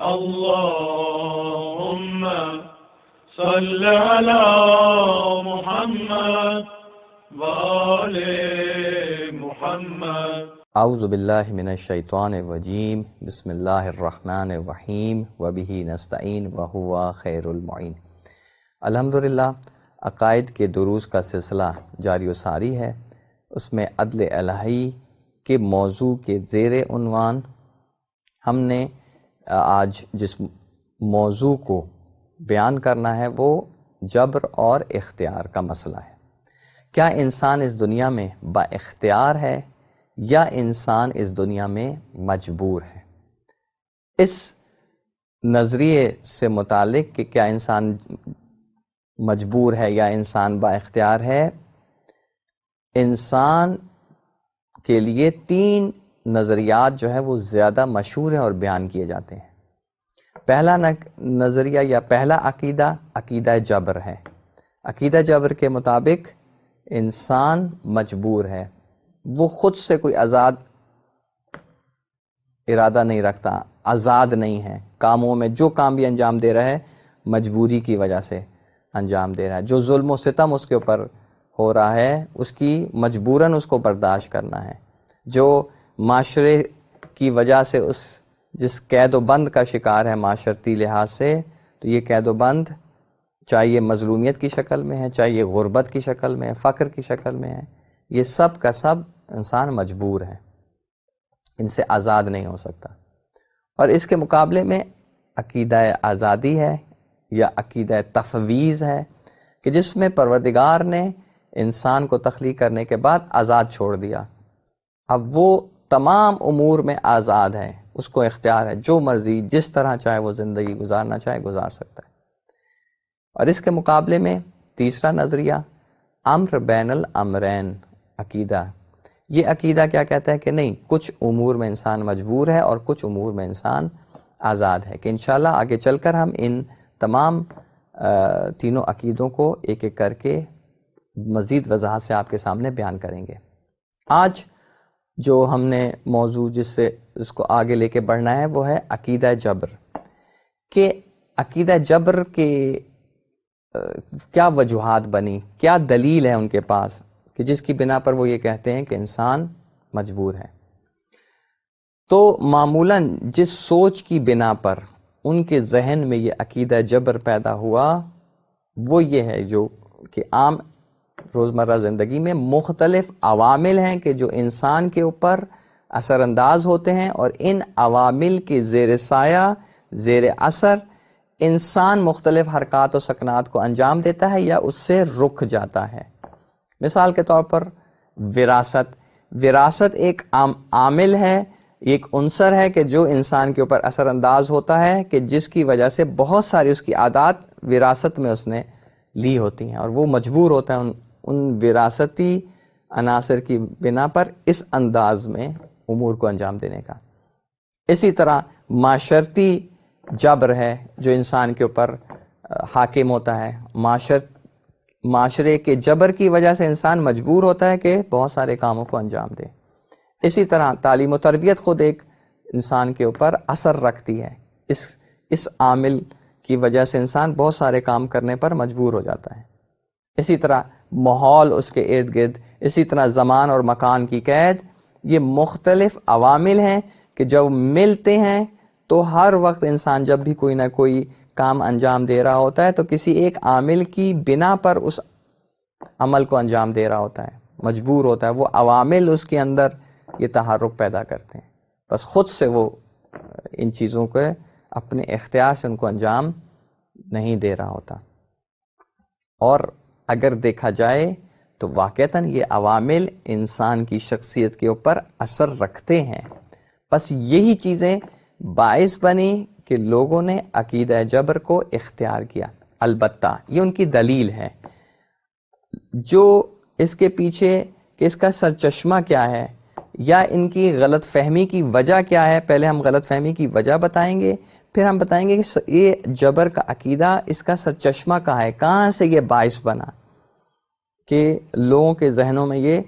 اللهم صل على محمد وآل محمد. اعوذ باللہ من الشیطان الرجیم. بسم اللہ الرحمن الرحیم وبہ نستعین وہو خیر المعین. الحمدللہ عقائد کے دروس کا سلسلہ جاری و ساری ہے. اس میں عدل الہی کے موضوع کے زیر عنوان ہم نے آج جس موضوع کو بیان کرنا ہے وہ جبر اور اختیار کا مسئلہ ہے. کیا انسان اس دنیا میں با اختیار ہے یا انسان اس دنیا میں مجبور ہے؟ اس نظریے سے متعلق کہ کیا انسان مجبور ہے یا انسان با اختیار ہے، انسان کے لیے تین نظریات جو ہے وہ زیادہ مشہور ہیں اور بیان کیے جاتے ہیں. پہلا نظریہ یا پہلا عقیدہ جبر ہے. عقیدہ جبر کے مطابق انسان مجبور ہے، وہ خود سے کوئی آزاد ارادہ نہیں رکھتا، آزاد نہیں ہے. کاموں میں جو کام بھی انجام دے رہا ہے مجبوری کی وجہ سے انجام دے رہا ہے. جو ظلم و ستم اس کے اوپر ہو رہا ہے اس کی مجبوراً اس کو برداشت کرنا ہے. جو معاشرے کی وجہ سے جس قید و بند کا شکار ہے معاشرتی لحاظ سے، تو یہ قید و بند چاہے یہ مظلومیت کی شکل میں ہے، چاہے یہ غربت کی شکل میں ہے، فقر کی شکل میں ہے، یہ سب کا سب انسان مجبور ہے، ان سے آزاد نہیں ہو سکتا. اور اس کے مقابلے میں عقیدہ آزادی ہے یا عقیدہ تفویض ہے کہ جس میں پروردگار نے انسان کو تخلیق کرنے کے بعد آزاد چھوڑ دیا. اب وہ تمام امور میں آزاد ہے، اس کو اختیار ہے، جو مرضی جس طرح چاہے وہ زندگی گزارنا چاہے گزار سکتا ہے. اور اس کے مقابلے میں تیسرا نظریہ امر بین الامرین عقیدہ. یہ عقیدہ کیا کہتا ہے کہ نہیں، کچھ امور میں انسان مجبور ہے اور کچھ امور میں انسان آزاد ہے. کہ انشاءاللہ آگے چل کر ہم ان تمام تینوں عقیدوں کو ایک ایک کر کے مزید وضاحت سے آپ کے سامنے بیان کریں گے. آج جو ہم نے موضوع جس سے اس کو آگے لے کے بڑھنا ہے وہ ہے عقیدہ جبر. کہ عقیدہ جبر کے کیا وجوہات بنی، کیا دلیل ہے ان کے پاس کہ جس کی بنا پر وہ یہ کہتے ہیں کہ انسان مجبور ہے. تو معمولاً جس سوچ کی بنا پر ان کے ذہن میں یہ عقیدہ جبر پیدا ہوا وہ یہ ہے جو کہ عام روزمرہ زندگی میں مختلف عوامل ہیں کہ جو انسان کے اوپر اثر انداز ہوتے ہیں، اور ان عوامل کے زیر سایہ زیر اثر انسان مختلف حرکات و سکنات کو انجام دیتا ہے یا اس سے رک جاتا ہے. مثال کے طور پر وراثت ایک عامل ہے، ایک عنصر ہے کہ جو انسان کے اوپر اثر انداز ہوتا ہے کہ جس کی وجہ سے بہت ساری اس کی عادات وراثت میں اس نے لی ہوتی ہیں اور وہ مجبور ہوتا ہے ان وراثتی عناصر کی بنا پر اس انداز میں امور کو انجام دینے کا. اسی طرح معاشرتی جبر ہے جو انسان کے اوپر حاکم ہوتا ہے. معاشرے کے جبر کی وجہ سے انسان مجبور ہوتا ہے کہ بہت سارے کاموں کو انجام دے. اسی طرح تعلیم و تربیت خود ایک انسان کے اوپر اثر رکھتی ہے. اس عامل کی وجہ سے انسان بہت سارے کام کرنے پر مجبور ہو جاتا ہے. اسی طرح ماحول اس کے ارد گرد، اسی طرح زمان اور مکان کی قید، یہ مختلف عوامل ہیں کہ جب ملتے ہیں تو ہر وقت انسان جب بھی کوئی نہ کوئی کام انجام دے رہا ہوتا ہے تو کسی ایک عامل کی بنا پر اس عمل کو انجام دے رہا ہوتا ہے، مجبور ہوتا ہے. وہ عوامل اس کے اندر یہ تحرک پیدا کرتے ہیں، بس خود سے وہ ان چیزوں کو اپنے اختیار سے ان کو انجام نہیں دے رہا ہوتا. اور اگر دیکھا جائے تو واقعتاً یہ عوامل انسان کی شخصیت کے اوپر اثر رکھتے ہیں. بس یہی چیزیں باعث بنی کہ لوگوں نے عقیدہ جبر کو اختیار کیا. البتہ یہ ان کی دلیل ہے. جو اس کے پیچھے کہ اس کا سرچشمہ کیا ہے یا ان کی غلط فہمی کی وجہ کیا ہے، پہلے ہم غلط فہمی کی وجہ بتائیں گے، پھر ہم بتائیں گے کہ یہ جبر کا عقیدہ اس کا سرچشمہ کہاں ہے، کہاں سے یہ باعث بنا کہ لوگوں کے ذہنوں میں یہ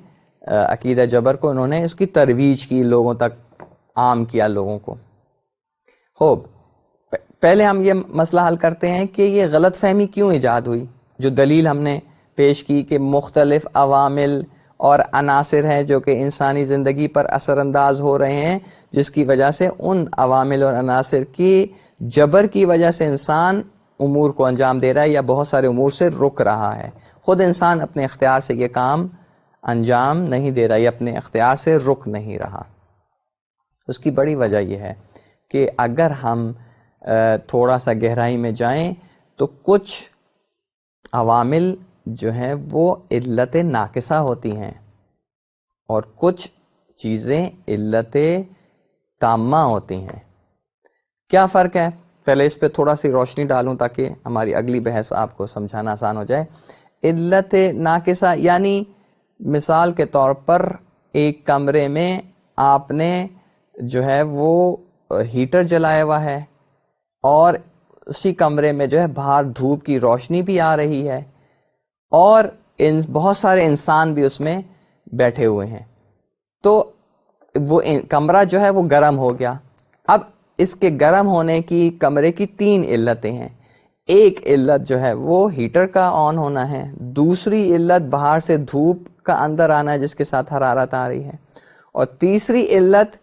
عقیدہ جبر کو انہوں نے اس کی ترویج کی، لوگوں تک عام کیا لوگوں کو. خوب پہلے ہم یہ مسئلہ حل کرتے ہیں کہ یہ غلط فہمی کیوں ایجاد ہوئی. جو دلیل ہم نے پیش کی کہ مختلف عوامل اور عناصر ہیں جو کہ انسانی زندگی پر اثر انداز ہو رہے ہیں، جس کی وجہ سے ان عوامل اور عناصر کی جبر کی وجہ سے انسان امور کو انجام دے رہا ہے یا بہت سارے امور سے رک رہا ہے. خود انسان اپنے اختیار سے یہ کام انجام نہیں دے رہا، یہ اپنے اختیار سے رک نہیں رہا. اس کی بڑی وجہ یہ ہے کہ اگر ہم تھوڑا سا گہرائی میں جائیں تو کچھ عوامل جو ہیں وہ علت ناقصہ ہوتی ہیں اور کچھ چیزیں علت تامہ ہوتی ہیں. کیا فرق ہے؟ پہلے اس پہ تھوڑا سی روشنی ڈالوں تاکہ ہماری اگلی بحث آپ کو سمجھانا آسان ہو جائے. علت ناقصہ یعنی مثال کے طور پر ایک کمرے میں آپ نے جو ہے وہ ہیٹر جلایا ہوا ہے اور اسی کمرے میں جو ہے باہر دھوپ کی روشنی بھی آ رہی ہے اور بہت سارے انسان بھی اس میں بیٹھے ہوئے ہیں، تو وہ کمرہ جو ہے وہ گرم ہو گیا. اب اس کے گرم ہونے کی کمرے کی 3 علتیں ہیں. ایک علت جو ہے وہ ہیٹر کا آن ہونا ہے، دوسری علت باہر سے دھوپ کا اندر آنا ہے جس کے ساتھ حرارت آ رہی ہے، اور تیسری علت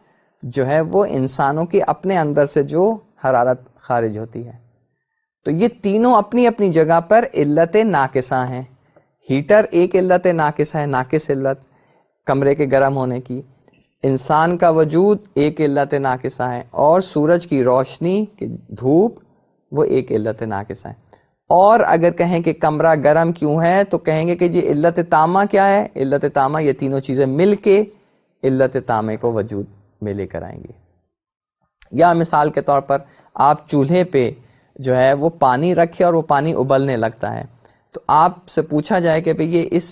جو ہے وہ انسانوں کی اپنے اندر سے جو حرارت خارج ہوتی ہے. تو یہ تینوں اپنی اپنی جگہ پر علت ناقصہ ہیں. ہیٹر ایک علت ناقصہ ہے، ناقص علت کمرے کے گرم ہونے کی. انسان کا وجود ایک علت ناقصہ ہے، اور سورج کی روشنی کی دھوپ وہ ایک علت ناقصہ ہے. اور اگر کہیں کہ کمرہ گرم کیوں ہے تو کہیں گے کہ یہ علت تامہ کیا ہے؟ علت تامہ یہ تینوں چیزیں مل کے علت تامہ کو وجود میں لے کر آئیں گے. یا مثال کے طور پر آپ چولہے پہ جو ہے وہ پانی رکھے اور وہ پانی ابلنے لگتا ہے، تو آپ سے پوچھا جائے کہ بھئی یہ اس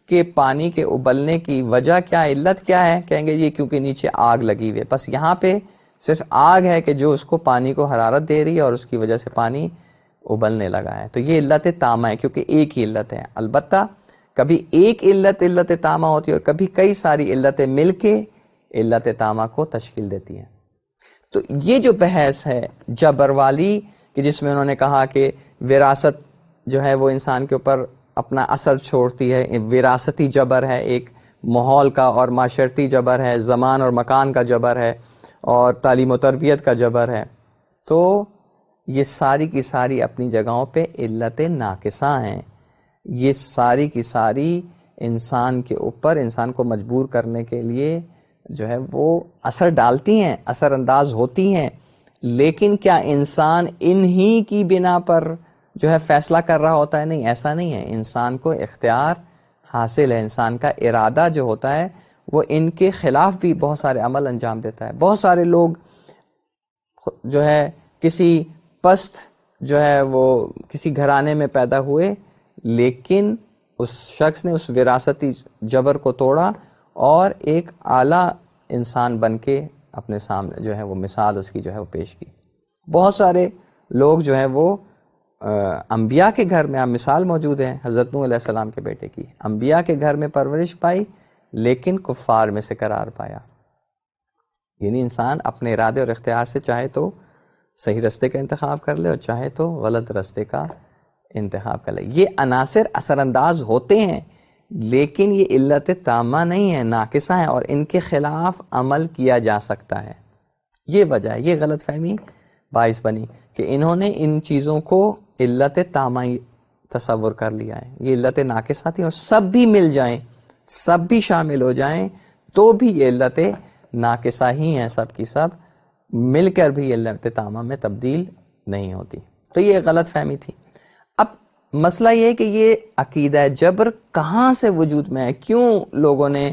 کے پانی کے ابلنے کی وجہ کیا ہے، علت کیا ہے؟ کہیں گے یہ کیونکہ نیچے آگ لگی ہوئی ہے. بس یہاں پہ صرف آگ ہے کہ جو اس کو پانی کو حرارت دے رہی ہے اور اس کی وجہ سے پانی ابلنے لگا ہے. تو یہ علت تامہ ہے کیونکہ ایک ہی علت ہے. البتہ کبھی ایک علت تامہ ہوتی ہے اور کبھی کئی ساری علتیں مل کے علت تامہ کو تشکیل دیتی ہیں. تو یہ جو بحث ہے جبر والی کہ جس میں انہوں نے کہا کہ وراثت جو ہے وہ انسان کے اوپر اپنا اثر چھوڑتی ہے، وراثتی جبر ہے، ایک ماحول کا اور معاشرتی جبر ہے، زمان اور مکان کا جبر ہے، اور تعلیم و تربیت کا جبر ہے. تو یہ ساری کی ساری اپنی جگہوں پہ علت ناقصہ ہیں. یہ ساری کی ساری انسان کے اوپر انسان کو مجبور کرنے کے لیے جو ہے وہ اثر ڈالتی ہیں، اثر انداز ہوتی ہیں. لیکن کیا انسان انہی کی بنا پر جو ہے فیصلہ کر رہا ہوتا ہے؟ نہیں، ایسا نہیں ہے. انسان کو اختیار حاصل ہے. انسان کا ارادہ جو ہوتا ہے وہ ان کے خلاف بھی بہت سارے عمل انجام دیتا ہے. بہت سارے لوگ جو ہے کسی پست جو ہے وہ کسی گھرانے میں پیدا ہوئے، لیکن اس شخص نے اس وراثتی جبر کو توڑا اور ایک اعلیٰ انسان بن کے اپنے سامنے جو ہے وہ مثال اس کی جو ہے وہ پیش کی. بہت سارے لوگ جو ہے وہ انبیاء کے گھر میں مثال موجود ہے. حضرت نوح علیہ السلام کے بیٹے کی انبیاء کے گھر میں پرورش پائی لیکن کفار میں سے قرار پایا. یعنی انسان اپنے ارادے اور اختیار سے چاہے تو صحیح رستے کا انتخاب کر لے اور چاہے تو غلط رستے کا انتخاب کر لے. یہ عناصر اثر انداز ہوتے ہیں لیکن یہ علت تامہ نہیں ہے، ناقصہ ہیں، اور ان کے خلاف عمل کیا جا سکتا ہے. یہ وجہ ہے، یہ غلط فہمی باعث بنی کہ انہوں نے ان چیزوں کو علت تامہ تصور کر لیا ہے. یہ علت ناقصہ تھی اور سب بھی مل جائیں، سب بھی شامل ہو جائیں تو بھی یہ علت ناقصہ ہی ہیں. سب کی سب مل کر بھی علت تامہ میں تبدیل نہیں ہوتی. تو یہ غلط فہمی تھی. اب مسئلہ یہ ہے کہ یہ عقیدہ جبر کہاں سے وجود میں ہے؟ کیوں لوگوں نے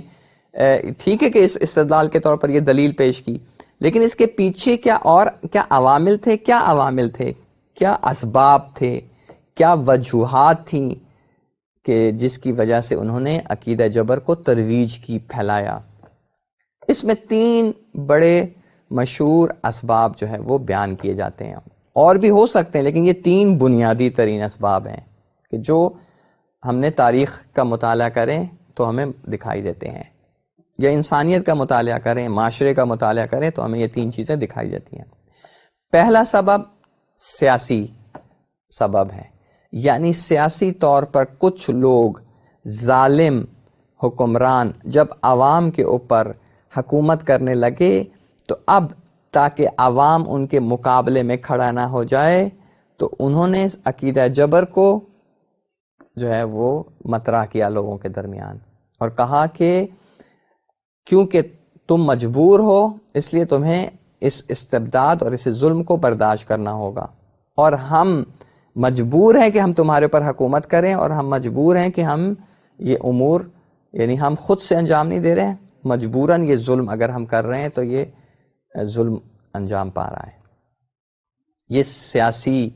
ٹھیک ہے کہ اس استدلال کے طور پر یہ دلیل پیش کی، لیکن اس کے پیچھے کیا عوامل تھے؟ کیا عوامل تھے؟ کیا اسباب تھے؟ کیا وجوہات تھیں کہ جس کی وجہ سے انہوں نے عقیدہ جبر کو ترویج کی، پھیلایا؟ اس میں 3 بڑے مشہور اسباب جو ہے وہ بیان کیے جاتے ہیں. اور بھی ہو سکتے ہیں لیکن یہ 3 بنیادی ترین اسباب ہیں کہ جو ہم نے تاریخ کا مطالعہ کریں تو ہمیں دکھائی دیتے ہیں، یا انسانیت کا مطالعہ کریں، معاشرے کا مطالعہ کریں تو ہمیں یہ 3 چیزیں دکھائی دیتی ہیں. پہلا سبب سیاسی سبب ہے، یعنی سیاسی طور پر کچھ لوگ ظالم حکمران جب عوام کے اوپر حکومت کرنے لگے تو اب تاکہ عوام ان کے مقابلے میں کھڑا نہ ہو جائے تو انہوں نے عقیدہ جبر کو جو ہے وہ مطرح کیا لوگوں کے درمیان، اور کہا کہ کیونکہ تم مجبور ہو اس لیے تمہیں اس استبداد اور اس ظلم کو برداشت کرنا ہوگا، اور ہم مجبور ہیں کہ ہم تمہارے اوپر حکومت کریں، اور ہم مجبور ہیں کہ ہم یہ امور یعنی ہم خود سے انجام نہیں دے رہے ہیں، مجبوراً یہ ظلم اگر ہم کر رہے ہیں تو یہ ظلم انجام پا رہا ہے۔ یہ سیاسی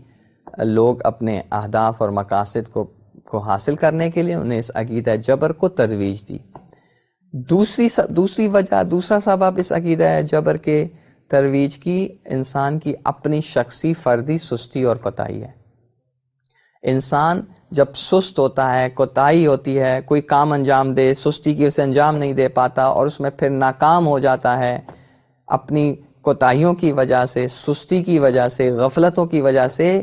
لوگ اپنے اہداف اور مقاصد کو حاصل کرنے کے لیے انہیں اس عقیدہ جبر کو ترویج دی۔ دوسری وجہ، دوسرا سبب اس عقیدہ جبر کے ترویج کی انسان کی اپنی شخصی فردی سستی اور کوتاہی ہے۔ انسان جب سست ہوتا ہے، کوتاہی ہوتی ہے، کوئی کام انجام دے، سستی کی اسے انجام نہیں دے پاتا اور اس میں پھر ناکام ہو جاتا ہے، اپنی کوتاہیوں کی وجہ سے، سستی کی وجہ سے، غفلتوں کی وجہ سے،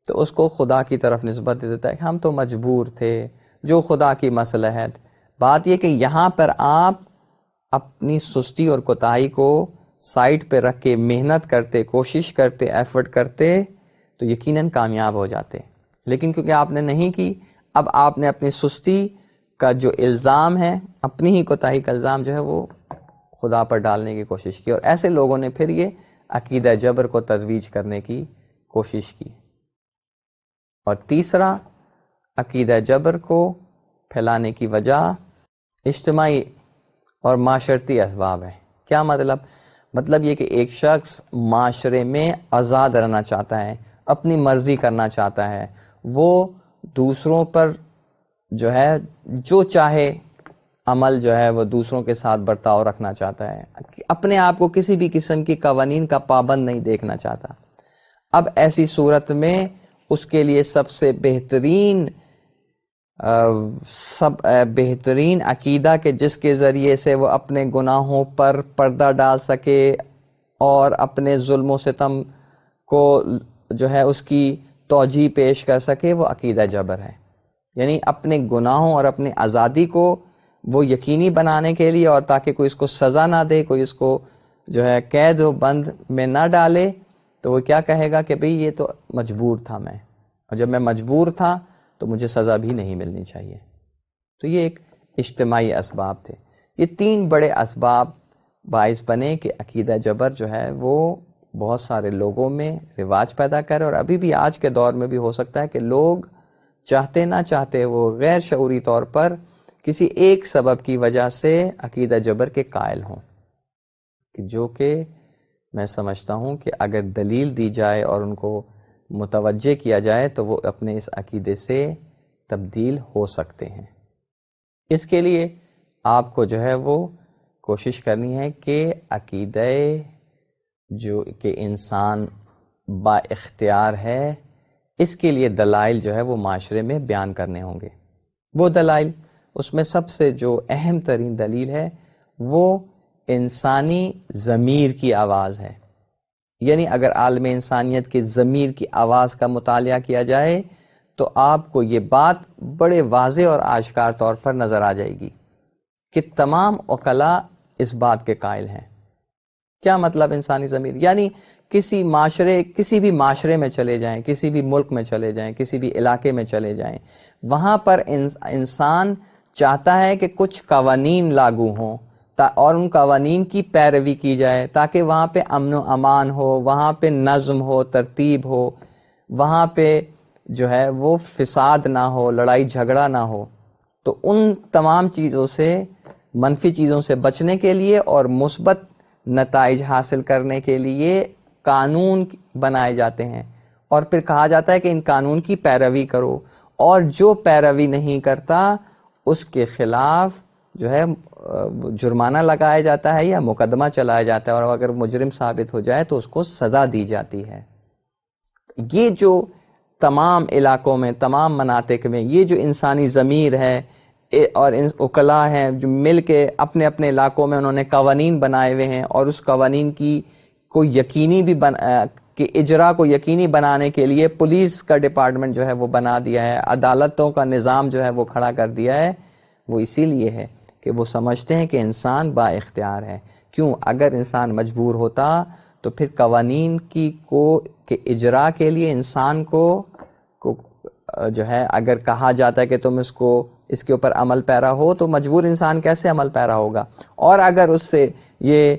تو اس کو خدا کی طرف نسبت دے دیتا ہے کہ ہم تو مجبور تھے، جو خدا کی مصلحت۔ بات یہ کہ یہاں پر آپ اپنی سستی اور کوتاہی کو سائٹ پہ رکھ کے محنت کرتے، کوشش کرتے، ایفرٹ کرتے تو یقیناً کامیاب ہو جاتے، لیکن کیونکہ آپ نے نہیں کی، اب آپ نے اپنی سستی کا جو الزام ہے، اپنی ہی کوتاہی کا الزام جو ہے وہ خدا پر ڈالنے کی کوشش کی، اور ایسے لوگوں نے پھر یہ عقیدہ جبر کو ترویج کرنے کی کوشش کی۔ اور تیسرا عقیدہ جبر کو پھیلانے کی وجہ اجتماعی اور معاشرتی اسباب ہے۔ کیا مطلب یہ کہ ایک شخص معاشرے میں آزاد رہنا چاہتا ہے، اپنی مرضی کرنا چاہتا ہے، وہ دوسروں پر جو ہے جو چاہے عمل جو ہے وہ دوسروں کے ساتھ برتاؤ رکھنا چاہتا ہے، اپنے آپ کو کسی بھی قسم کی قوانین کا پابند نہیں دیکھنا چاہتا۔ اب ایسی صورت میں اس کے لیے سب سے بہترین عقیدہ کہ جس کے ذریعے سے وہ اپنے گناہوں پر پردہ ڈال سکے اور اپنے ظلم و ستم کو جو ہے اس کی توجیہ پیش کر سکے، وہ عقیدہ جبر ہے۔ یعنی اپنے گناہوں اور اپنی آزادی کو وہ یقینی بنانے کے لیے، اور تاکہ کوئی اس کو سزا نہ دے، کوئی اس کو جو ہے قید و بند میں نہ ڈالے، تو وہ کیا کہے گا کہ بھئی یہ تو مجبور تھا میں، اور جب میں مجبور تھا تو مجھے سزا بھی نہیں ملنی چاہیے۔ تو یہ ایک اجتماعی اسباب تھے۔ یہ تین بڑے اسباب باعث بنے کہ عقیدہ جبر جو ہے وہ بہت سارے لوگوں میں رواج پیدا کرے، اور ابھی بھی آج کے دور میں بھی ہو سکتا ہے کہ لوگ چاہتے نہ چاہتے وہ غیر شعوری طور پر کسی ایک سبب کی وجہ سے عقیدہ جبر کے قائل ہوں، جو کہ میں سمجھتا ہوں کہ اگر دلیل دی جائے اور ان کو متوجہ کیا جائے تو وہ اپنے اس عقیدے سے تبدیل ہو سکتے ہیں۔ اس کے لیے آپ کو جو ہے وہ کوشش کرنی ہے کہ عقیدہ جو کہ انسان با اختیار ہے، اس کے لیے دلائل جو ہے وہ معاشرے میں بیان کرنے ہوں گے۔ وہ دلائل، اس میں سب سے جو اہم ترین دلیل ہے وہ انسانی ضمیر کی آواز ہے۔ یعنی اگر عالم انسانیت کی ضمیر کی آواز کا مطالعہ کیا جائے تو آپ کو یہ بات بڑے واضح اور آشکار طور پر نظر آ جائے گی کہ تمام عقلاء اس بات کے قائل ہیں۔ کیا مطلب انسانی ضمیر؟ یعنی کسی بھی معاشرے میں چلے جائیں، کسی بھی ملک میں چلے جائیں، کسی بھی علاقے میں چلے جائیں، وہاں پر انسان چاہتا ہے کہ کچھ قوانین لاگو ہوں اور ان قوانین کی پیروی کی جائے تاکہ وہاں پہ امن و امان ہو، وہاں پہ نظم ہو، ترتیب ہو، وہاں پہ جو ہے وہ فساد نہ ہو، لڑائی جھگڑا نہ ہو۔ تو ان تمام چیزوں سے، منفی چیزوں سے بچنے کے لیے اور مثبت نتائج حاصل کرنے کے لیے قانون بنائے جاتے ہیں، اور پھر کہا جاتا ہے کہ ان قانون کی پیروی کرو، اور جو پیروی نہیں کرتا اس کے خلاف جو ہے جرمانہ لگایا جاتا ہے یا مقدمہ چلایا جاتا ہے، اور اگر مجرم ثابت ہو جائے تو اس کو سزا دی جاتی ہے۔ یہ جو تمام علاقوں میں، تمام مناطق میں یہ جو انسانی ضمیر ہے اور عقلاء ہیں جو مل کے اپنے اپنے علاقوں میں انہوں نے قوانین بنائے ہوئے ہیں، اور اس قوانین کی کوئی یقینی بھی کہ اجرا کو یقینی بنانے کے لیے پولیس کا ڈپارٹمنٹ جو ہے وہ بنا دیا ہے، عدالتوں کا نظام جو ہے وہ کھڑا کر دیا ہے، وہ اسی لیے ہے کہ وہ سمجھتے ہیں کہ انسان با اختیار ہے۔ کیوں؟ اگر انسان مجبور ہوتا تو پھر قوانین کے اجرا کے لیے انسان کو جو ہے اگر کہا جاتا ہے کہ تم اس کے اوپر عمل پیرا ہو، تو مجبور انسان کیسے عمل پیرا ہوگا؟ اور اگر اس سے یہ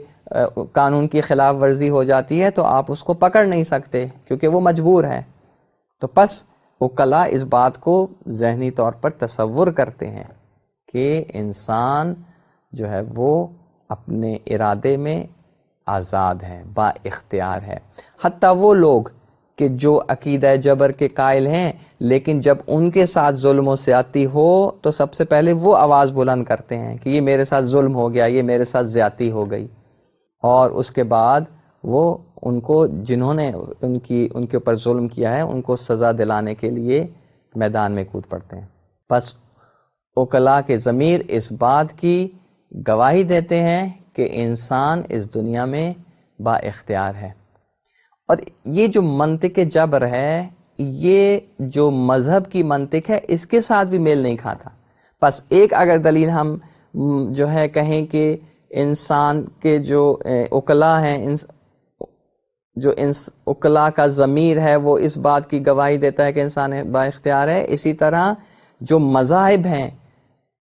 قانون کی خلاف ورزی ہو جاتی ہے تو آپ اس کو پکڑ نہیں سکتے کیونکہ وہ مجبور ہے۔ تو پس وکلا اس بات کو ذہنی طور پر تصور کرتے ہیں کہ انسان جو ہے وہ اپنے ارادے میں آزاد ہے، با اختیار ہے۔ حتیٰ وہ لوگ کہ جو عقیدہ جبر کے قائل ہیں، لیکن جب ان کے ساتھ ظلم و زیادتی ہو تو سب سے پہلے وہ آواز بلند کرتے ہیں کہ یہ میرے ساتھ ظلم ہو گیا، یہ میرے ساتھ زیادتی ہو گئی، اور اس کے بعد وہ ان کو جنہوں نے ان کے اوپر ظلم کیا ہے ان کو سزا دلانے کے لیے میدان میں کود پڑتے ہیں۔ پس وکلا کے ضمیر اس بات کی گواہی دیتے ہیں کہ انسان اس دنیا میں با اختیار ہے۔ اور یہ جو منطق جبر ہے، یہ جو مذہب کی منطق ہے، اس کے ساتھ بھی میل نہیں کھاتا۔ پس ایک اگر دلیل ہم جو ہے کہیں کہ انسان کے جو وکلا ہیں، جو وکلا کا ضمیر ہے وہ اس بات کی گواہی دیتا ہے کہ انسان با اختیار ہے، اسی طرح جو مذاہب ہیں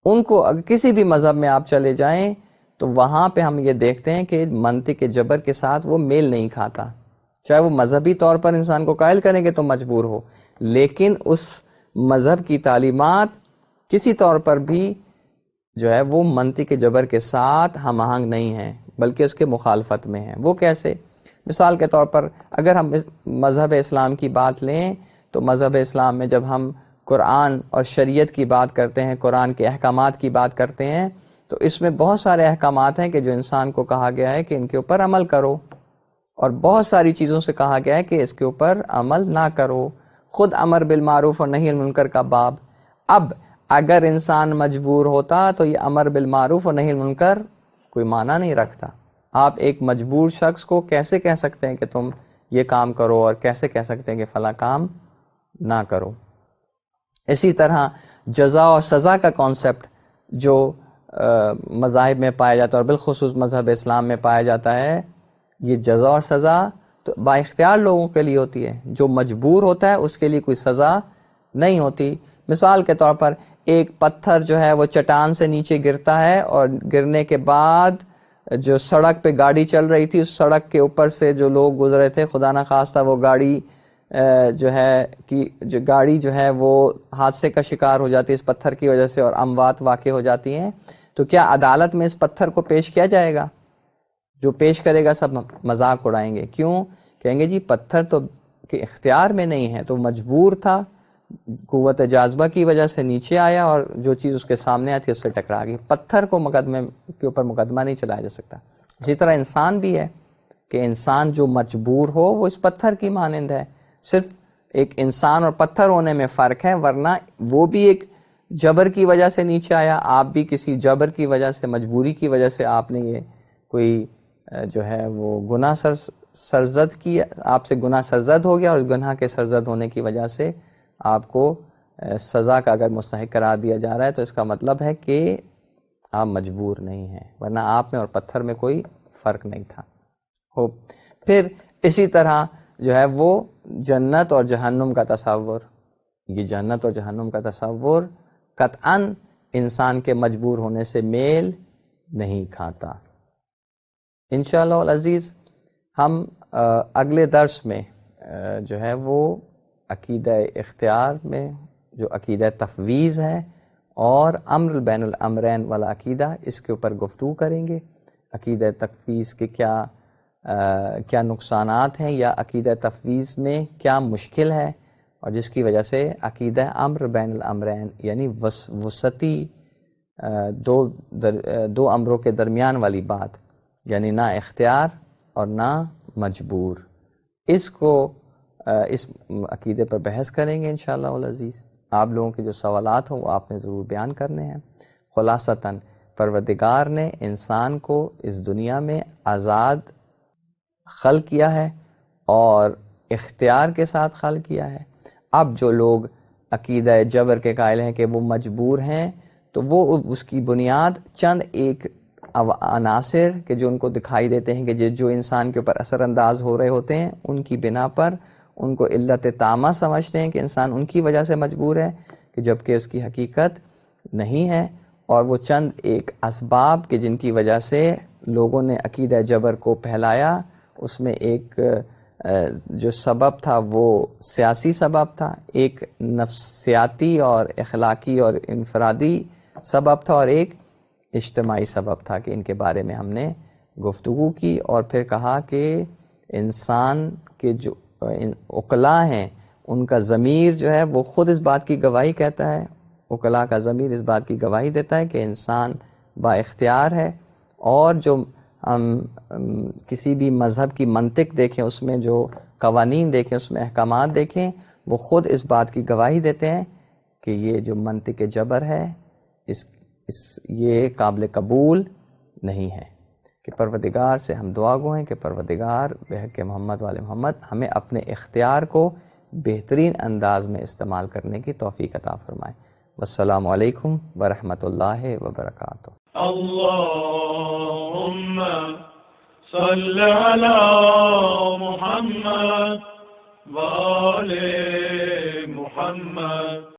ان کو اگر کسی بھی مذہب میں آپ چلے جائیں تو وہاں پہ ہم یہ دیکھتے ہیں کہ منطق جبر کے ساتھ وہ میل نہیں کھاتا، چاہے وہ مذہبی طور پر انسان کو قائل کریں گے تو مجبور ہو، لیکن اس مذہب کی تعلیمات کسی طور پر بھی جو ہے وہ منطق جبر کے ساتھ ہم آہنگ نہیں ہیں، بلکہ اس کے مخالفت میں ہیں۔ وہ کیسے؟ مثال کے طور پر اگر ہم مذہب اسلام کی بات لیں تو مذہب اسلام میں جب ہم قرآن اور شریعت کی بات کرتے ہیں، قرآن کے احکامات کی بات کرتے ہیں، تو اس میں بہت سارے احکامات ہیں کہ جو انسان کو کہا گیا ہے کہ ان کے اوپر عمل کرو، اور بہت ساری چیزوں سے کہا گیا ہے کہ اس کے اوپر عمل نہ کرو، خود امر بالمعروف اور نہی عن المنکر کا باب۔ اب اگر انسان مجبور ہوتا تو یہ امر بالمعروف اور نہی عن المنکر کوئی معنی نہیں رکھتا۔ آپ ایک مجبور شخص کو کیسے کہہ سکتے ہیں کہ تم یہ کام کرو، اور کیسے کہہ سکتے ہیں کہ فلاں کام نہ کرو؟ اسی طرح جزا اور سزا کا کانسیپٹ جو مذاہب میں پایا جاتا ہے اور بالخصوص مذہب اسلام میں پایا جاتا ہے، یہ جزا اور سزا تو با اختیار لوگوں کے لیے ہوتی ہے، جو مجبور ہوتا ہے اس کے لیے کوئی سزا نہیں ہوتی۔ مثال کے طور پر ایک پتھر جو ہے وہ چٹان سے نیچے گرتا ہے، اور گرنے کے بعد جو سڑک پہ گاڑی چل رہی تھی، اس سڑک کے اوپر سے جو لوگ گزرے تھے، خدا نہ خواستہ وہ گاڑی جو ہے وہ حادثے کا شکار ہو جاتی ہے اس پتھر کی وجہ سے، اور اموات واقع ہو جاتی ہیں، تو کیا عدالت میں اس پتھر کو پیش کیا جائے گا؟ جو پیش کرے گا سب مذاق اڑائیں گے۔ کیوں؟ کہیں گے جی پتھر تو کہ اختیار میں نہیں ہے، تو مجبور تھا، قوت جاذبہ کی وجہ سے نیچے آیا اور جو چیز اس کے سامنے آتی اس سے ٹکرا گئی۔ پتھر کو مقدمے کے اوپر مقدمہ نہیں چلایا جا سکتا۔ اسی طرح انسان بھی ہے کہ انسان جو مجبور ہو وہ اس پتھر کی مانند ہے، صرف ایک انسان اور پتھر ہونے میں فرق ہے، ورنہ وہ بھی ایک جبر کی وجہ سے نیچے آیا، آپ بھی کسی جبر کی وجہ سے، مجبوری کی وجہ سے آپ نے یہ کوئی جو ہے وہ گناہ سرزد کیا، آپ سے گناہ سرزد ہو گیا، اور گناہ کے سرزد ہونے کی وجہ سے آپ کو سزا کا اگر مستحق قرار دیا جا رہا ہے تو اس کا مطلب ہے کہ آپ مجبور نہیں ہیں، ورنہ آپ میں اور پتھر میں کوئی فرق نہیں تھا۔ پھر اسی طرح جو ہے وہ جنت اور جہنم کا تصور، یہ جنت اور جہنم کا تصور قطعاً انسان کے مجبور ہونے سے میل نہیں کھاتا۔ انشاءاللہ العزیز ہم اگلے درس میں جو ہے وہ عقیدہ اختیار میں جو عقیدہ تفویض ہے اور امر بین الامرین والا عقیدہ، اس کے اوپر گفتگو کریں گے۔ عقیدہ تفویض کے کیا نقصانات ہیں، یا عقیدہ تفویض میں کیا مشکل ہے، اور جس کی وجہ سے عقیدہ امر بین الامرین یعنی وسطی دو امروں کے درمیان والی بات، یعنی نہ اختیار اور نہ مجبور، اس عقیدے پر بحث کریں گے انشاءاللہ العزیز۔ آپ لوگوں کے جو سوالات ہوں وہ آپ نے ضرور بیان کرنے ہیں۔ خلاصتاً پروردگار نے انسان کو اس دنیا میں آزاد خلق کیا ہے، اور اختیار کے ساتھ خلق کیا ہے۔ اب جو لوگ عقیدہ جبر کے قائل ہیں کہ وہ مجبور ہیں، تو وہ اس کی بنیاد چند ایک عناصر کہ جو ان کو دکھائی دیتے ہیں کہ جو انسان کے اوپر اثر انداز ہو رہے ہوتے ہیں، ان کی بنا پر ان کو علت تامہ سمجھتے ہیں کہ انسان ان کی وجہ سے مجبور ہے، کہ جبکہ اس کی حقیقت نہیں ہے۔ اور وہ چند ایک اسباب کہ جن کی وجہ سے لوگوں نے عقیدہ جبر کو پھیلایا، اس میں ایک جو سبب تھا وہ سیاسی سبب تھا، ایک نفسیاتی اور اخلاقی اور انفرادی سبب تھا، اور ایک اجتماعی سبب تھا کہ ان کے بارے میں ہم نے گفتگو کی، اور پھر کہا کہ انسان کے جو عقلاء ہیں ان کا ضمیر جو ہے وہ خود اس بات کی گواہی کہتا ہے، عقلاء کا ضمیر اس بات کی گواہی دیتا ہے کہ انسان با اختیار ہے، اور جو ہم کسی بھی مذہب کی منطق دیکھیں، اس میں جو قوانین دیکھیں، اس میں احکامات دیکھیں، وہ خود اس بات کی گواہی دیتے ہیں کہ یہ جو منطق جبر ہے یہ قابل قبول نہیں ہے۔ کہ پروردگار سے ہم دعا گو ہیں کہ پروردگار بحق محمد والے محمد ہمیں اپنے اختیار کو بہترین انداز میں استعمال کرنے کی توفیق عطا فرمائے۔ والسلام علیکم ورحمۃ اللہ وبرکاتہ۔ اللهم صل على محمد وآل محمد